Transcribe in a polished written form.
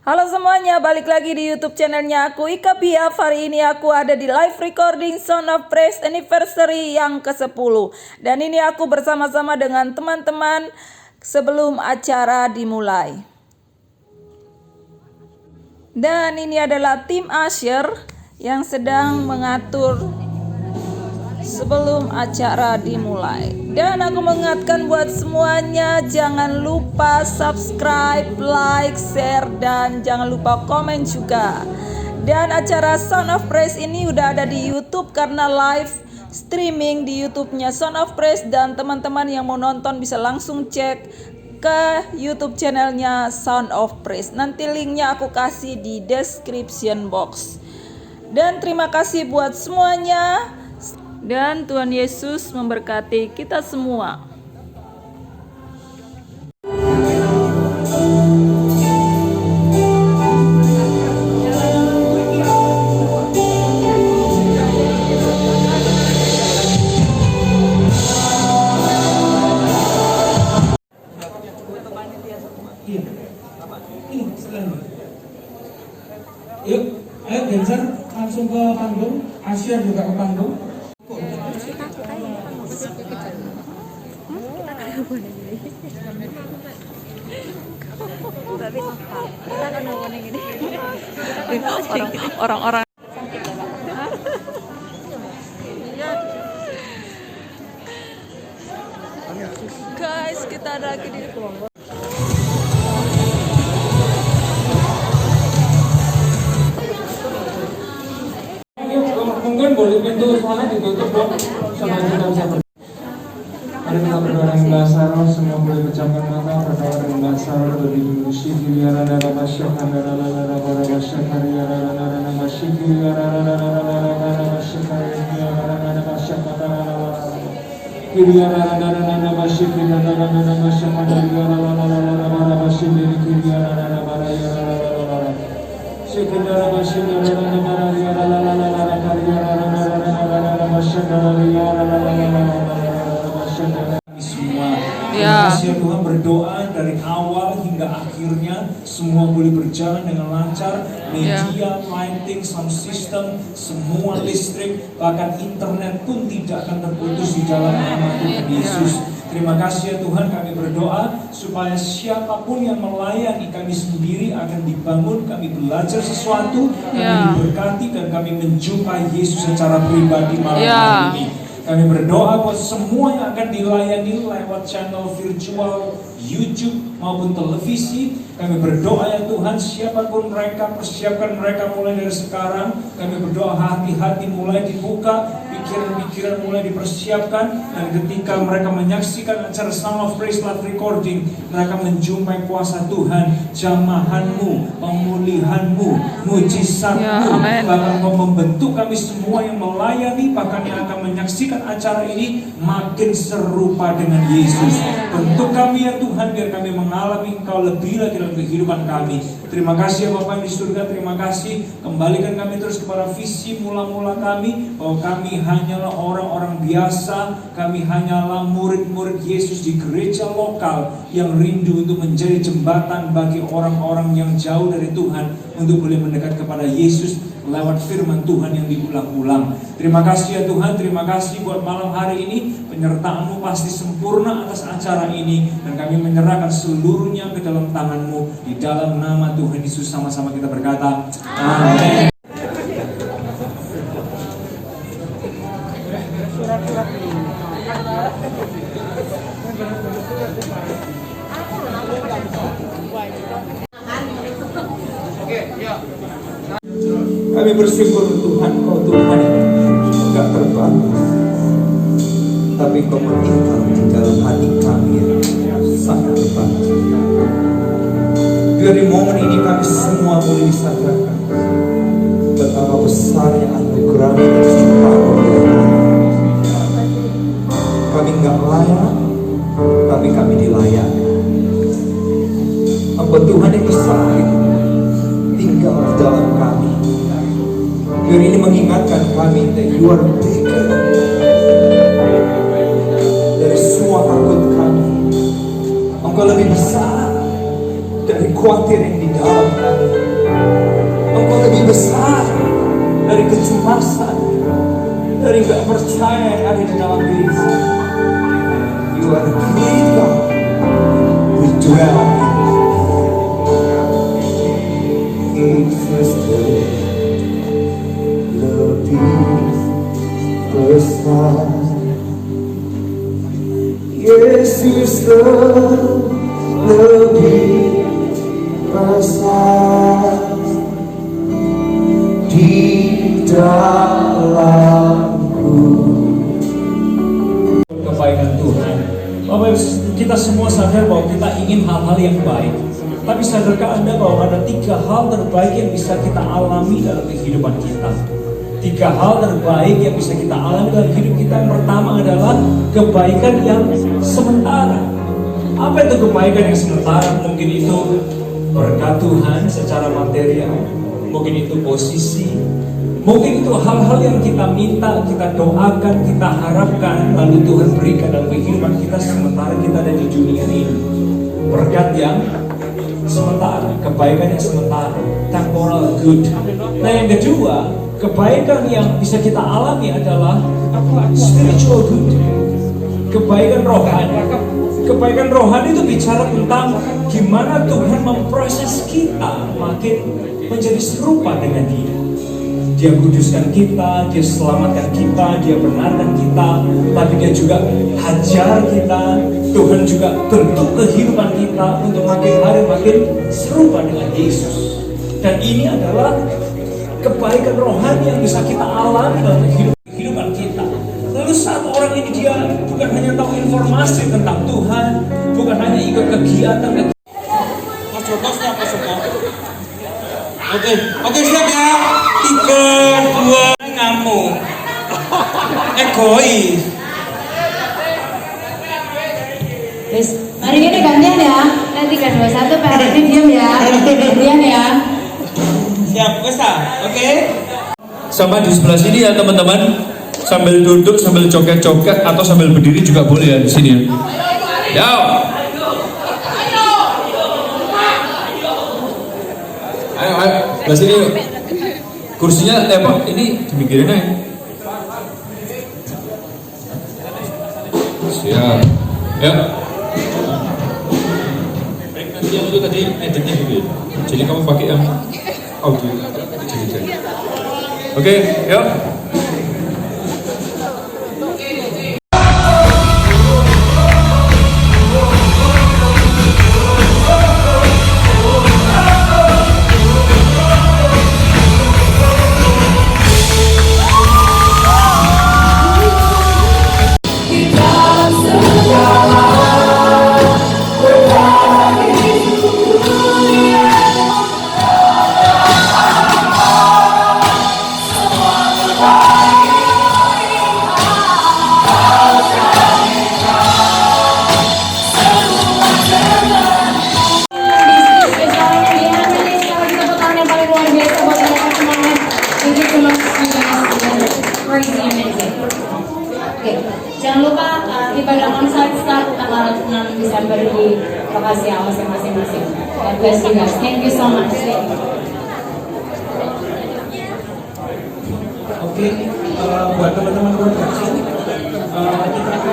Halo semuanya, balik lagi di YouTube channelnya aku Ika Biaf. Hari ini aku ada di live recording Sound of Praise Anniversary yang ke-10. Dan ini aku bersama-sama dengan teman-teman sebelum acara dimulai. Dan ini adalah tim Usher yang sedang mengatur sebelum acara dimulai. Dan aku mengingatkan buat semuanya, jangan lupa subscribe, like, share, dan jangan lupa komen juga. Dan acara Sound of Praise ini udah ada di YouTube karena live streaming di YouTube-nya Sound of Praise, dan teman-teman yang mau nonton bisa langsung cek ke YouTube channelnya Sound of Praise. Nanti linknya aku kasih di description box. Dan terima kasih buat semuanya. Dan Tuhan Yesus memberkati kita semua. Yuk, ayo dancer langsung ke panggung, Asia juga ke panggung. Orang-orang guys, kita ada lagi di Mungkin boleh pintu soalnya ditutup dong sama kita bisa. Mari kita berdoa dengan bahasa roh, semua boleh pejamkan mata, berdoa dengan bahasa roh lebih dulu. Syikiriara dara basyakan dara dara dara basyakariara dara basyikiriara dara dara basyakariara dara basyakariara kiriara dara dara basyikiriara dara basyakariara dara basyikiriara dara barayara Syikiriara basyikiriara dara barayara dara kariara dara basyakariara dara semua. Terima kasih Tuhan, berdoa dari awal hingga akhirnya semua boleh berjalan dengan lancar. Media, lighting, sound system, semua listrik, bahkan internet pun tidak akan terputus di dalam nama Tuhan Yesus. Terima kasih ya Tuhan, kami berdoa supaya siapapun yang melayani kami sendiri akan dibangun, kami belajar sesuatu, kami diberkati, dan kami menjumpai Yesus secara pribadi malam hari ini. Kami berdoa buat semua yang akan dilayani lewat channel virtual, YouTube maupun televisi. Kami berdoa ya Tuhan, siapapun mereka, persiapkan mereka mulai dari sekarang. Kami berdoa hati-hati mulai dibuka, pikiran-pikiran mulai dipersiapkan, dan ketika mereka menyaksikan acara Sound of Praise live recording, mereka menjumpai kuasa Tuhan, jamahanmu, pemulihanmu, mujizatmu, bahkan Kau membentuk kami semua yang melayani, bahkan yang akan menyaksikan acara ini makin serupa dengan Yesus. Bentuk kami ya Tuhan, biar kami mengalami Engkau lebih lagi dalam kehidupan kami. Terima kasih ya Bapa di surga, terima kasih. Kembalikan kami terus kepada visi mula-mula kami, bahwa kami hanyalah orang-orang biasa, kami hanyalah murid-murid Yesus di gereja lokal yang rindu untuk menjadi jembatan bagi orang-orang yang jauh dari Tuhan untuk boleh mendekat kepada Yesus lewat firman Tuhan yang diulang-ulang. Terima kasih ya Tuhan, terima kasih buat malam hari ini. Penyertaan-Mu pasti sempurna atas acara ini, dan kami menyerahkan seluruhnya ke dalam tangan-Mu. Di dalam nama Tuhan Yesus sama-sama kita berkata, amin. Kami bersyukur Tuhan, Kau Tuhan enggak terbatas, tapi Kau meninggal di dalam hati kami yang sangat terbatas. Dari momen ini kami semua boleh disadarkan betapa besarnya anugerah dan cinta kami enggak layak, tapi kami dilayani. Hamba Tuhan yang besar itu tinggal di dalam kami. Biar ini mengingatkan kami that you are bigger dari semua takut kami. Engkau lebih besar dari khawatir yang di dalam kami. besar dari kecemasan, dari gak percaya yang ada di dalam diri kita. You are the great God. We dwell in lebih besar. Yesus lebih besar di dalamku. Kebaikan Tuhan. Bapak Ibu, kita semua sadar bahwa kita ingin hal-hal yang baik. Tapi sadarkah Anda bahwa ada 3 hal terbaik yang bisa kita alami dalam kehidupan kita? 3 hal terbaik yang bisa kita alami dalam hidup kita. Yang pertama adalah kebaikan yang sementara. Apa itu kebaikan yang sementara? Mungkin itu berkat Tuhan secara material, mungkin itu posisi, mungkin itu hal-hal yang kita minta, kita doakan, kita harapkan, lalu Tuhan berikan dalam kehidupan kita sementara kita ada di dunia ini. Berkat yang sementara, kebaikan yang sementara, temporal good. Nah yang kedua, kebaikan yang bisa kita alami adalah spiritual good, kebaikan rohani. Kebaikan rohani itu bicara tentang gimana Tuhan memproses kita makin menjadi serupa dengan Dia. Dia kuduskan kita, Dia selamatkan kita, Dia benarkan kita, tapi Dia juga hajar kita. Tuhan juga bentuk kehidupan kita untuk makin hari makin serupa dengan Yesus. Dan ini adalah kebaikan rohani yang bisa kita alami dalam kehidupan kita. Lalu saat orang ini dia bukan hanya tahu informasi tentang Tuhan, bukan hanya ikut kegiatan. Mas Joko siap, Mas Joko. Oke siap ya. 3, 2, ngamuk. Egois. Guys, hari ini gantian ya. Nanti 3, 2, 1 PR ini diam ya. Gantian ya. Siap, Wesa. Oke. Sama di sebelah sini ya teman-teman. Sambil duduk, sambil coket-coket atau sambil berdiri juga boleh ya di sini. Ya. Ayo, sebelah sini yuk. Kursinya Pak, ini dipinggirin aja. Siap. Ya. Nanti yang itu tadi editnya gitu ya. Jadi kamu pakai yang audio. Jadi. Oke, yuk. Jangan lupa ibadah onsite start tanggal 6 Desember di lokasi yang masing-masing. God bless you guys. Thank you so much. Oke, buat teman-teman produksi, kita